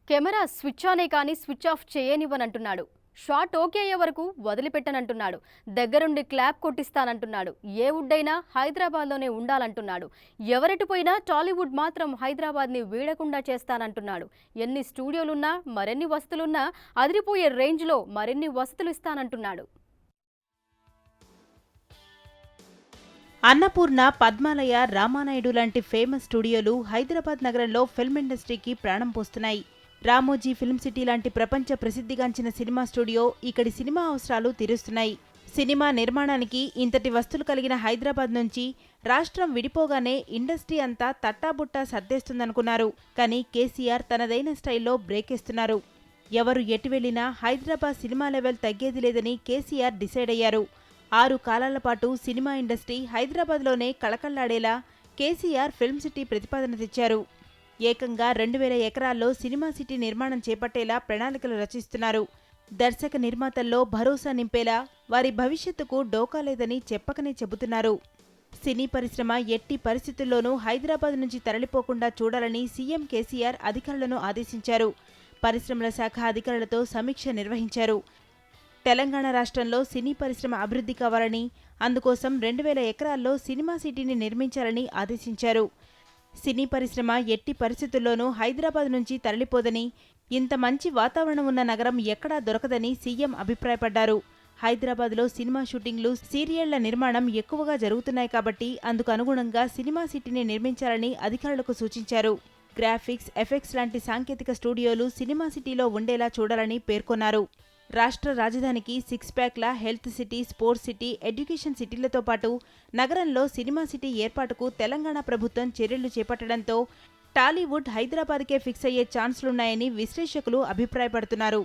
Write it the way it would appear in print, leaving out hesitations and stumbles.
Camera switch ఆనే కానీ switch off చేయనివ్వనంటున్నాడు. Shot okay అయ్యే వరకు వదిలిపెట్టనంటున్నాడు. దగ్గరుండి క్లాప్ కొట్టిస్తానంటున్నాడు. ఏ వుడ్ అయినా హైదరాబాద్లోనే ఉండాలంటున్నాడు. ఎవరెటు పోయినా టాలీవుడ్ మాత్రం హైదరాబాద్ని వీడకుండా చేస్తానంటున్నాడు. ఎన్ని స్టూడియోలున్నా, మరెన్ని వసతులున్నా అదిరిపోయే రేంజ్లో మరిన్ని వసతులు ఇస్తానంటున్నాడు. అన్నపూర్ణ, పద్మాలయ, రామానాయుడు లాంటి ఫేమస్ స్టూడియోలు హైదరాబాద్ నగరంలో ఫిల్మ్ ఇండస్ట్రీకి ప్రాణం పోస్తున్నాయి. రామోజీ ఫిల్మ్ సిటీ లాంటి ప్రపంచ ప్రసిద్ధిగాంచిన సినిమా స్టూడియో ఇక్కడి సినిమా అవసరాలు తీరుస్తున్నాయి. సినిమా నిర్మాణానికి ఇంతటి వస్తువులు కలిగిన హైదరాబాద్ నుంచి రాష్ట్రం విడిపోగానే ఇండస్ట్రీ అంతా తట్టాబుట్టా సర్దేస్తుందనుకున్నారు. కానీ కేసీఆర్ తనదైన స్టైల్లో బ్రేకేస్తున్నారు. ఎవరు ఎటు వెళ్లినా హైదరాబాద్ సినిమా లెవెల్ తగ్గేది లేదని కేసీఆర్ డిసైడ్ అయ్యారు. 6 కాలాల పాటు సినిమా ఇండస్ట్రీ హైదరాబాద్లోనే కళకళ్లాడేలా కేసీఆర్ ఫిల్మ్ సిటీ ప్రతిపాదన తెచ్చారు. ఏకంగా 2000 ఎకరాల్లో సినిమా సిటీ నిర్మాణం చేపట్టేలా ప్రణాళికలు రచిస్తున్నారు. దర్శక నిర్మాతల్లో భరోసా నింపేలా వారి భవిష్యత్తుకు డోకా లేదని చెప్పకనే చెబుతున్నారు. సినీ పరిశ్రమ ఎట్టి పరిస్థితుల్లోనూ హైదరాబాద్ నుంచి తరలిపోకుండా చూడాలని సీఎం కేసీఆర్ అధికారులను ఆదేశించారు. పరిశ్రమల శాఖ అధికారులతో సమీక్ష నిర్వహించారు. తెలంగాణ రాష్ట్రంలో సినీ పరిశ్రమ అభివృద్ధి కావాలని, అందుకోసం 2000 ఎకరాల్లో సినిమా సిటీని నిర్మించాలని ఆదేశించారు. సినీ పరిశ్రమ ఎట్టి పరిస్థితుల్లోనూ హైదరాబాద్ నుంచి తరలిపోదని, ఇంత మంచి వాతావరణం ఉన్న నగరం ఎక్కడా దొరకదని సీఎం అభిప్రాయపడ్డారు. హైదరాబాద్లో సినిమా షూటింగ్లు, సీరియళ్ల నిర్మాణం ఎక్కువగా జరుగుతున్నాయి కాబట్టి అందుకు అనుగుణంగా సినిమా సిటీని నిర్మించాలని అధికారులకు సూచించారు. గ్రాఫిక్స్, ఎఫెక్ట్స్ లాంటి సాంకేతిక స్టూడియోలు సినిమా సిటీలో ఉండేలా చూడాలని పేర్కొన్నారు. రాష్ట్ర రాజధానికి 6 ప్యాక్ల health city, sports city, education సిటీలతో పాటు నగరంలో సినిమా సిటీ ఏర్పాటుకు తెలంగాణ ప్రభుత్వం చర్యలు చేపట్టడంతో టాలీవుడ్ హైదరాబాద్కే ఫిక్స్ అయ్యే ఛాన్సులున్నాయని విశ్లేషకులు అభిప్రాయపడుతున్నారు.